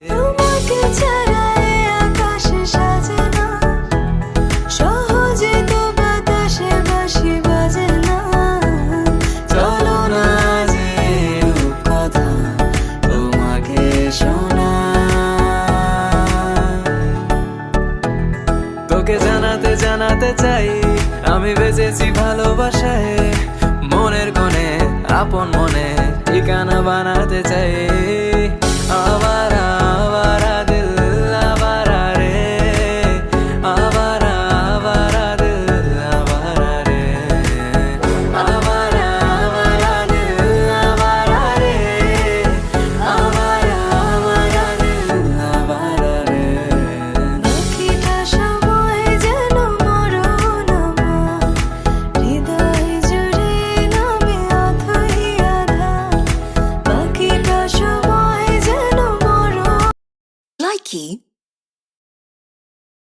তোমাকে ছাড়া এই আকাশ সাজে না, সহজে তো বাতাসে বাঁশি বাজে না। চলো না যে রূপকথা তোমাকে শোনাই। তোকে জানাতে জানাতে চাই আমি বেঁচেছি ভালোবাসায়, মনের কোণে আপন মনে ঠিকানা বানাতে চাই। আবারা আবারা দিল আবারা রে, আবারা আবারা দিল আবারা রে, আবারা আবারা দিল আবারা রে, আবারা আবারা দিল আবারা রে। বাকিটা সময় যেন মরণ আমার, হৃদয় জুড়ে নামে অথই আধার। বাকিটা সময় যেন মরণ। Likey